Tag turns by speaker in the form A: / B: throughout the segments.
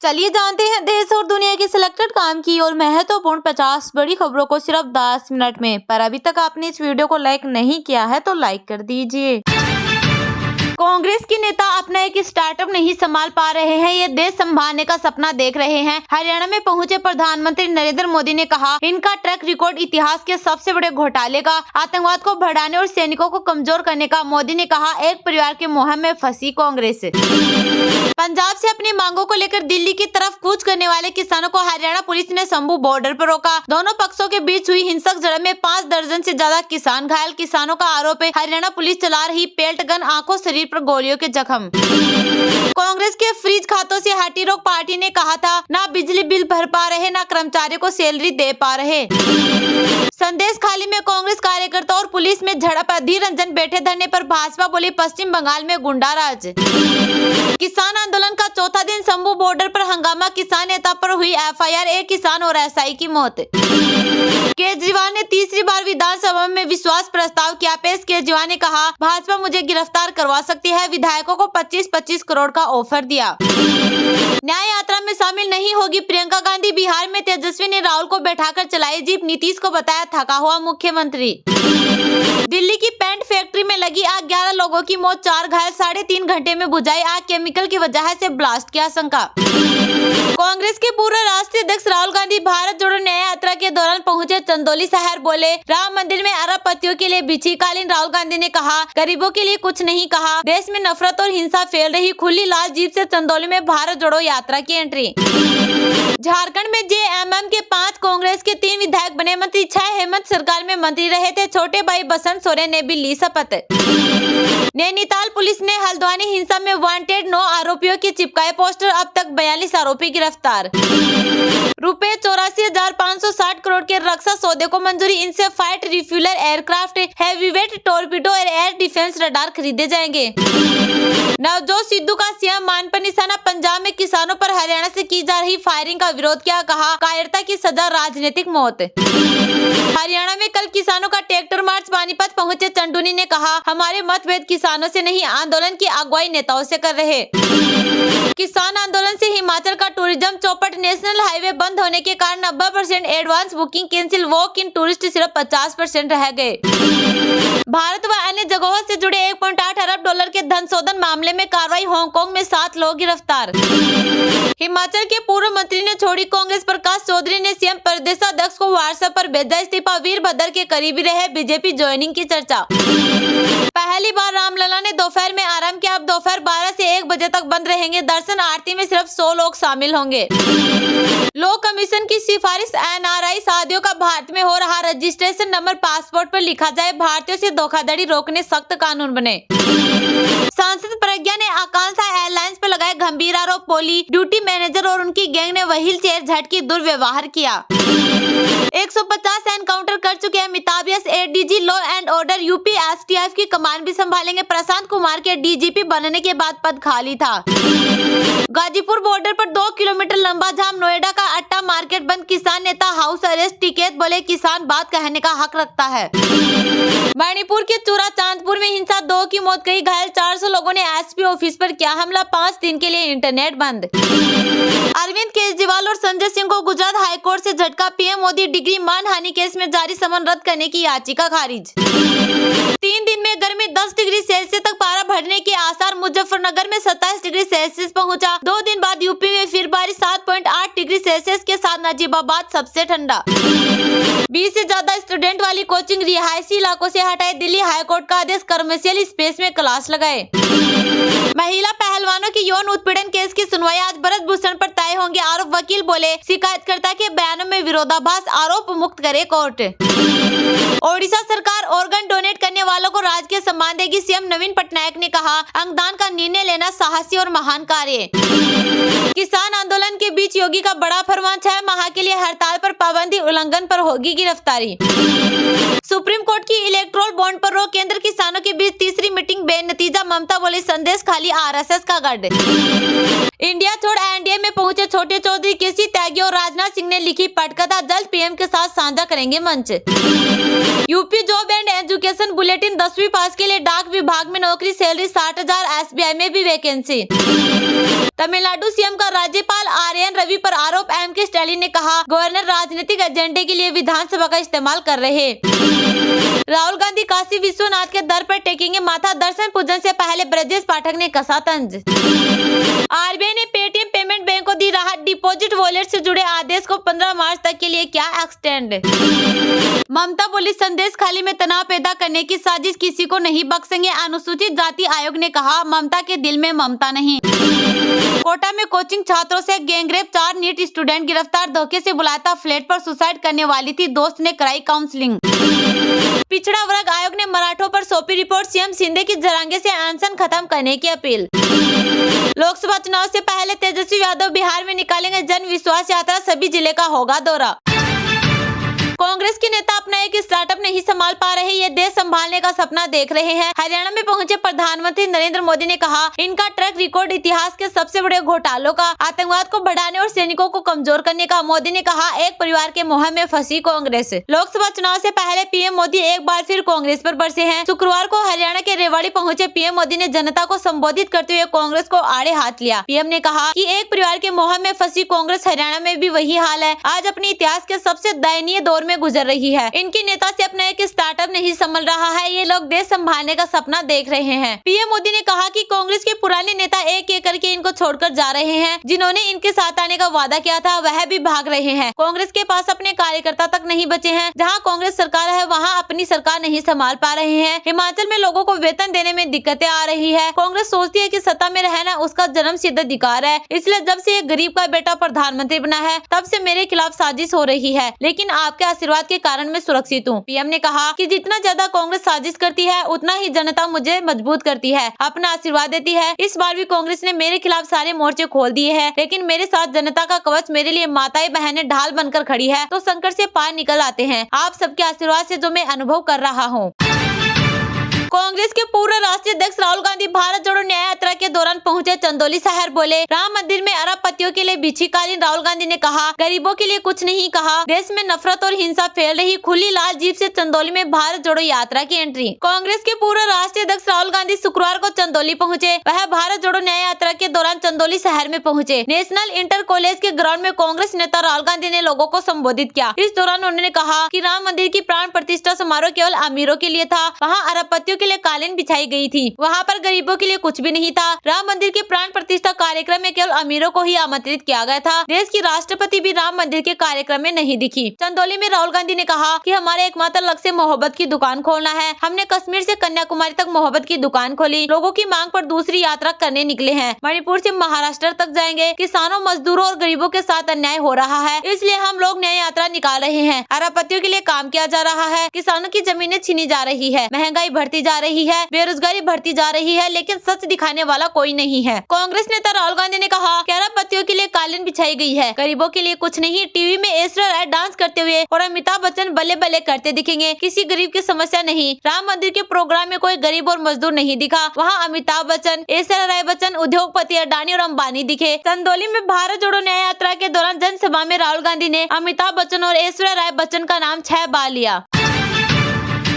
A: चलिए जानते हैं देश और दुनिया की सिलेक्टेड काम की और महत्वपूर्ण 50 बड़ी खबरों को सिर्फ 10 मिनट में। पर अभी तक आपने इस वीडियो को लाइक नहीं किया है तो लाइक कर दीजिए। कांग्रेस के नेता अपना एक स्टार्टअप नहीं संभाल पा रहे हैं, ये देश संभालने का सपना देख रहे हैं। हरियाणा में पहुंचे प्रधानमंत्री नरेंद्र मोदी ने कहा, इनका ट्रैक रिकॉर्ड इतिहास के सबसे बड़े घोटाले का, आतंकवाद को बढ़ाने और सैनिकों को कमजोर करने का। मोदी ने कहा, एक परिवार के मोह में फंसी कांग्रेस। पंजाब से अपनी मांगों को लेकर दिल्ली की तरफ कूच करने वाले किसानों को हरियाणा पुलिस ने शंभू बॉर्डर पर रोका। दोनों पक्षों के बीच हुई हिंसक झड़प में 5 दर्जन से ज्यादा किसान घायल। किसानों का आरोप है, हरियाणा पुलिस चला रही पेल्ट गन, आंखों शरीर पर गोलियों के जख्म। कांग्रेस के फ्रीज खातों से हटी रोक पार्टी ने कहा था, ना बिजली बिल भर पा रहे, ना कर्मचारियों को सैलरी दे पा रहे। संदेश खाली में कांग्रेस कार्यकर्ता और पुलिस में झड़प। अधीर रंजन बैठे धरने पर भाजपा बोली, पश्चिम बंगाल में गुंडाराज। किसान आंदोलन का चौथा दिन शंभू बॉर्डर पर हंगामा, किसान नेता पर हुई एफआईआर, एक किसान और एसआई की मौत। केजरीवाल ने तीसरी बार विधानसभा में विश्वास प्रस्ताव किया पेश। केजरीवाल ने कहा, भाजपा मुझे गिरफ्तार करवा सकती है। विधायकों को 25-25 करोड़ का ऑफर दिया। न्याय यात्रा में शामिल नहीं होगी प्रियंका गांधी। बिहार में तेजस्वी ने राहुल को बैठाकर चलाई जीप, नीतीश को बताया थका हुआ मुख्यमंत्री। दिल्ली की पेंट फैक्ट्री में लगी आग, 11 लोगों की मौत, 4 घायल। 3.5 घंटे में बुझाई आग, केमिकल की वजह से ब्लास्ट की आशंका। कांग्रेस के पूर्व राष्ट्रीय अध्यक्ष राहुल गांधी भारत जोड़ो न्याय यात्रा के दौरान पहुंचे चंदौली शहर। बोले, राम मंदिर में अरबपतियों के लिए बिछी कालीन। राहुल गांधी ने कहा, गरीबों के लिए कुछ नहीं कहा। देश में नफरत और हिंसा फैल रही। खुली लाल जीप से चंदौली में भारत जोड़ो यात्रा की एंट्री। झारखंड में जेएमएम के 5, कांग्रेस के 3 विधायक बने मंत्री। 6 हेमंत सरकार में मंत्री रहे थे। छोटे भाई बसंत सोरेन ने भी ली शपथ। नैनीताल पुलिस ने हल्द्वानी हिंसा में वांटेड 9 आरोपियों के चिपकाए पोस्टर। अब तक 42 आरोपी गिरफ्तार। रुपए 84,560 करोड़ के रक्षा सौदे को मंजूरी। इनसे fight refueller aircraft, heavyweight torpedo और एयर डिफेंस रडार खरीदे जाएंगे। नवजोत सिद्धू का सीएम मान पर निशाना। पंजाब में किसानों पर हरियाणा से की जा रही फायरिंग का विरोध किया। कहा, कायरता की सजा राजनीतिक मौत। हरियाणा में कल किसानों का ट्रैक्टर मार्च। पानीपत पहुंचे चंडूनी ने कहा, हमारे मतभेद किसानों से नहीं, आंदोलन की अगुवाई नेताओं से कर रहे। किसान आंदोलन से हिमाचल का टूरिज्म चौपट। नेशनल हाईवे बंद होने के कारण 90% advance booking cancel. Walk in tourist सिर्फ 50% रह गए। भारत व अन्य जगहों से जुड़े 1.8 अरब डॉलर के धन शोधन मामले में कार्रवाई। हांगकांग में 7 लोग गिरफ्तार। हिमाचल के पूर्व मंत्री ने छोड़ी कांग्रेस। प्रकाश चौधरी ने सीएम प्रदेशाध्यक्ष को व्हाट्सएप पर भेजा इस्तीफा। वीरभद्र के करीबी रहे, बीजेपी ज्वाइनिंग की चर्चा। पहली बार रामलला ने दोपहर में आराम किया। अब दोपहर 12 से 1 बजे तक बंद रहेंगे दर्शन। आरती में सिर्फ 100 लोग शामिल होंगे। लॉ कमीशन की सिफारिश, एनआरआई शादियों का भारत में हो रहा रजिस्ट्रेशन नंबर पासपोर्ट पर लिखा जाए। भारतीयों से धोखाधड़ी रोकने सख्त कानून बने। सांसद प्रज्ञा ने आकांक्षा एयरलाइंस पर लगाए गंभीर आरोप। बोली, ड्यूटी मैनेजर और उनकी गैंग ने व्हील चेयर झटकी दुर्व्यवहार किया। 150 एनकाउंटर कर चुके हैं Amitabh Yash. ADG law and order UP STF की कमान भी संभालेंगे। प्रशांत कुमार के डीजीपी बनने के बाद पद खाली था। गाजीपुर बॉर्डर पर 2 किलोमीटर लंबा जाम। नोएडा का अट्टा मार्केट बंद। किसान नेता हाउस अरेस्ट। टिकैत बोले, किसान बात कहने का हक रखता है। मणिपुर के चूरा चांदपुर में हिंसा, 2 की मौत, कई घायल। 400 लोगों ने एसपी ऑफिस पर किया हमला। 5 दिन के लिए इंटरनेट बंद। अरविंद केजरीवाल और संजय सिंह को गुजरात हाईकोर्ट से झटका। पीएम मोदी डिग्री मानहानि केस में जारी समन रद्द करने की याचिका खारिज। 3 दिन में गर्मी 10 डिग्री सेल्सियस तक पारा बढ़ने के आसार। मुजफ्फरनगर में 27 डिग्री सेल्सियस पहुंचा। 2 दिन बाद यूपी में फिर बारिश। 7.8 डिग्री सेल्सियस के साथ नजीबाबाद सबसे ठंडा। 20 से ज्यादा स्टूडेंट वाली कोचिंग रिहायशी इलाकों से हटाए। दिल्ली हाईकोर्ट का आदेश, कमर्शियल स्पेस में क्लास लगाए। महिला पहलवानों की यौन उत्पीड़न केस की सुनवाई आज भरत भूषण पर तय होंगे आरोप। वकील बोले, शिकायतकर्ता के बयानों में विरोधाभास, आरोप मुक्त करे कोर्ट। ओडिशा सरकार ऑर्गन डोनेट करने वालों को राजकीय सम्मान देगी। सीएम नवीन पटनायक ने कहा, अंगदान का निर्णय लेना साहसी और महान कार्य। किसान आंदोलन के के बीच योगी का बड़ा फरमान, 6 माह के लिए हड़ताल पर पाबंदी, उल्लंघन पर होगी गिरफ्तारी। सुप्रीम कोर्ट की इलेक्ट्रोल बॉन्ड पर रोक, केंद्र किसानों के बीच तीसरी मीटिंग बेनतीजा, ममता बोली संदेश खाली आरएसएस का गढ़। इंडिया छोड़ एनडीए में पहुंचे छोटे चौधरी, केसी त्यागी और राजनाथ सिंह ने लिखी पटकथा, जल्द पीएम के साथ साझा करेंगे मंच। UP job and education bulletin, 10वीं पास के लिए डाक विभाग में नौकरी, सैलरी 60,000, एसबीआई में भी वैकेंसी। तमिलनाडु सीएम का राज्यपाल आरएन रवि पर आरोप, एम के स्टालिन ने कहा गवर्नर राजनीतिक एजेंडे के लिए विधानसभा का इस्तेमाल कर रहे। राहुल गांधी काशी विश्वनाथ के दर पर टेकेंगे माथा, दर्शन पूजन से पहले ब्रजेश पाठक ने कसा तंज। आरबीआई ने पेटीएम पेमेंट बैंक को दी राहत, डिपॉजिट वॉलेट से जुड़े आदेश को 15 मार्च तक के लिए किया एक्सटेंड। ममता बोली संदेश खाली में तनाव पैदा करने की साजिश, किसी को नहीं बख्शेंगे, अनुसूचित जाति आयोग ने कहा ममता के दिल में ममता नहीं। कोटा में कोचिंग छात्रों से गैंगरेप, 4 नीट स्टूडेंट गिरफ्तार, धोखे से बुलाया था, फ्लैट पर सुसाइड करने वाली थी, दोस्त ने कराई काउंसलिंग। पिछड़ा वर्ग आयोग ने मराठों पर सौंपी रिपोर्ट, सीएम शिंदे की जरांगे से अनशन खत्म करने की अपील। लोकसभा चुनाव से पहले तेजस्वी यादव बिहार में निकालेंगे जन विश्वास यात्रा, सभी जिले का होगा दौरा। कांग्रेस के नेता अपना एक स्टार्टअप नहीं संभाल पा रहे, ये देश संभालने का सपना देख रहे हैं। हरियाणा में पहुंचे प्रधानमंत्री नरेंद्र मोदी ने कहा इनका ट्रैक रिकॉर्ड इतिहास के सबसे बड़े घोटालों का, आतंकवाद को बढ़ाने और सैनिकों को कमजोर करने का। मोदी ने कहा एक परिवार के मोह में फंसी कांग्रेस। लोकसभा चुनाव से पहले पीएम मोदी एक बार फिर कांग्रेस पर बरसे हैं। शुक्रवार को हरियाणा के रेवाड़ी पहुंचे पीएम मोदी ने जनता को संबोधित करते हुए कांग्रेस को आड़े हाथ लिया। पीएम ने कहा कि एक परिवार के मोह में फंसी कांग्रेस, हरियाणा में भी वही हाल है, आज अपने इतिहास के सबसे दयनीय दौर में गुजर रही है। इनकी नेता से अपना एक स्टार्टअप नहीं संभल रहा है, ये लोग देश संभालने का सपना देख रहे हैं। पीएम मोदी ने कहा कि कांग्रेस के पुराने नेता एक एक करके इनको छोड़कर जा रहे हैं, जिन्होंने इनके साथ आने का वादा किया था वह भी भाग रहे हैं। कांग्रेस के पास अपने कार्यकर्ता तक नहीं बचे हैं। जहां कांग्रेस सरकार है वहां अपनी सरकार नहीं संभाल पा रहे हैं। हिमाचल में लोगों को वेतन देने में दिक्कतें आ रही है। कांग्रेस सोचती है कि सत्ता में रहना उसका जन्म सिद्ध अधिकार है, इसलिए जब से एक गरीब का बेटा प्रधानमंत्री बना है तब से मेरे खिलाफ साजिश हो रही है, लेकिन आपके आशीर्वाद के कारण मैं सुरक्षित हूँ। पीएम ने कहा कि जितना ज्यादा कांग्रेस साजिश करती है उतना ही जनता मुझे मजबूत करती है, अपना आशीर्वाद देती है। इस बार भी कांग्रेस ने मेरे खिलाफ सारे मोर्चे खोल दिए हैं, लेकिन मेरे साथ जनता का कवच मेरे लिए माताएं बहनें ढाल बनकर खड़ी है, तो संकट से पार निकल आते हैं। आप सबके आशीर्वाद से जो मैं अनुभव कर रहा हूँ। कांग्रेस के पूर्व राष्ट्रीय अध्यक्ष राहुल गांधी भारत जोड़ो न्याय यात्रा के दौरान पहुंचे चंदौली शहर, बोले राम मंदिर में अरबपतियों के लिए बिछी कालीन। राहुल गांधी ने कहा गरीबों के लिए कुछ नहीं कहा, देश में नफरत और हिंसा फैल रही। खुली लाल जीप से चंदौली में भारत जोड़ो यात्रा की एंट्री। कांग्रेस के पूर्व राष्ट्रीय अध्यक्ष राहुल गांधी शुक्रवार को चंदौली पहुंचे। वह भारत जोड़ो न्याय यात्रा के दौरान चंदौली शहर में पहुंचे। नेशनल इंटर कॉलेज के ग्राउंड में कांग्रेस नेता राहुल गांधी ने लोगों को संबोधित किया। इस दौरान उन्होंने कहा कि राम मंदिर की प्राण प्रतिष्ठा समारोह केवल अमीरों के लिए था, वहाँ अरबपतियों के लिए कालीन बिछाई गई थी, वहाँ पर गरीबों के लिए कुछ भी नहीं था। राम मंदिर के प्राण प्रतिष्ठा कार्यक्रम में केवल अमीरों को ही आमंत्रित किया गया था। देश की राष्ट्रपति भी राम मंदिर के कार्यक्रम में नहीं दिखी। चंदौली में राहुल गांधी ने कहा कि हमारे एकमात्र लक्ष्य मोहब्बत की दुकान खोलना है। हमने कश्मीर से कन्याकुमारी तक मोहब्बत की दुकान खोली। लोगों की मांग पर दूसरी यात्रा करने निकले हैं। मणिपुर से महाराष्ट्र तक जाएंगे। किसानों, मजदूरों और गरीबों के साथ अन्याय हो रहा है, इसलिए हम लोग न्याय यात्रा निकाल रहे हैं। अरबपतियों के लिए काम किया जा रहा है। किसानों की जमीनें छीनी जा रही है, महंगाई बढ़ती जा रही है, बेरोजगारी बढ़ती जा रही है, लेकिन सच दिखाने वाला कोई नहीं है। कांग्रेस नेता राहुल गांधी ने कहा कि अरबपतियों के लिए कालीन बिछाई गई है, गरीबों के लिए कुछ नहीं। टीवी में ऐश्वर्या राय डांस करते हुए और अमिताभ बच्चन बल्ले बल्ले करते दिखेंगे, किसी गरीब की समस्या नहीं। राम मंदिर के प्रोग्राम में कोई गरीब और मजदूर नहीं दिखा, वहाँ अमिताभ बच्चन, ऐश्वर्या राय बच्चन, उद्योगपति अडानी और अंबानी दिखे। चंदौली में भारत जोड़ो न्याय यात्रा के दौरान जनसभा में राहुल गांधी ने अमिताभ बच्चन और ऐश्वर्या राय बच्चन का नाम 6 बार लिया।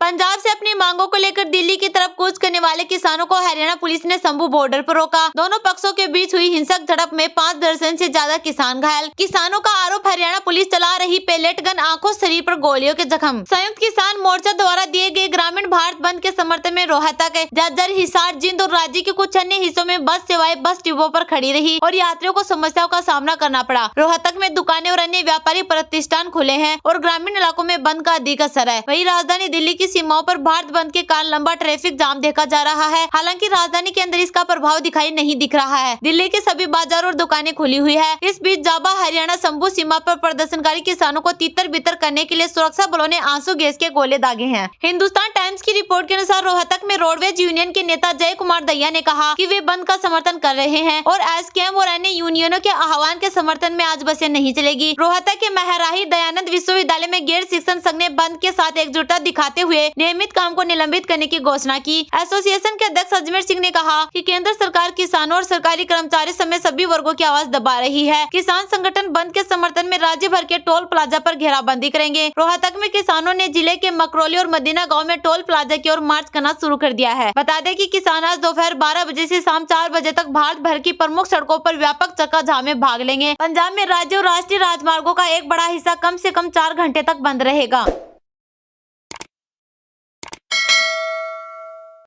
A: पंजाब से अपनी मांगों को लेकर दिल्ली की तरफ कूच करने वाले किसानों को हरियाणा पुलिस ने शंभू बॉर्डर पर रोका। दोनों पक्षों के बीच हुई हिंसक झड़प में 5 दर्जन से ज्यादा किसान घायल। किसानों का आरोप हरियाणा पुलिस चला रही पेलेट गन, आंखों शरीर पर गोलियों के जख्म। संयुक्त किसान मोर्चा द्वारा दिए गए ग्रामीण भारत बंद के समर्थन में रोहतक, झज्जर, हिसार, जिंद और राज्य के कुछ अन्य हिस्सों में बस सेवाएं बस डिब्बों पर खड़ी रही और यात्रियों को समस्याओं का सामना करना पड़ा। रोहतक में दुकानें और अन्य व्यापारिक प्रतिष्ठान खुले हैं और ग्रामीण इलाकों में बंद का अधिक असर है। वहीं राजधानी दिल्ली की की सीमाओं पर भारत बंद के कारण लंबा ट्रैफिक जाम देखा जा रहा है। हालांकि राजधानी के अंदर इसका प्रभाव दिखाई नहीं दिख रहा है। दिल्ली के सभी बाजार और दुकानें खुली हुई है। इस बीच जाबा हरियाणा शंभू सीमा पर प्रदर्शनकारी किसानों को तितर बितर करने के लिए सुरक्षा बलों ने आंसू गैस के गोले दागे हैं। हिंदुस्तान टाइम्स की रिपोर्ट के अनुसार रोहतक में रोडवेज यूनियन के नेता जय कुमार दहिया ने कहा कि वे बंद का समर्थन कर रहे हैं और एसकेएम और अन्य यूनियनों के आह्वान के समर्थन में आज बसें नहीं चलेगी। रोहतक के महराही दयानंद विश्वविद्यालय में गैर शिक्षण संघ ने बंद के साथ एकजुटता दिखाते हुए नियमित काम को निलंबित करने की घोषणा की। एसोसिएशन के अध्यक्ष अजमेर सिंह ने कहा कि केंद्र सरकार किसानों और सरकारी कर्मचारी समेत सभी वर्गों की आवाज दबा रही है। किसान संगठन बंद के समर्थन में राज्य भर के टोल प्लाजा पर घेराबंदी करेंगे। रोहतक में किसानों ने जिले के मकरौली और मदीना गांव में टोल प्लाजा की ओर मार्च करना शुरू कर दिया है। बता दें कि किसान आज दोपहर 12 बजे से शाम 4 बजे तक भारत भर की प्रमुख सड़कों पर व्यापक चक्का-जाम में भाग लेंगे। पंजाब में राज्य और राष्ट्रीय राजमार्गों का एक बड़ा हिस्सा कम से कम 4 घंटे तक बंद रहेगा।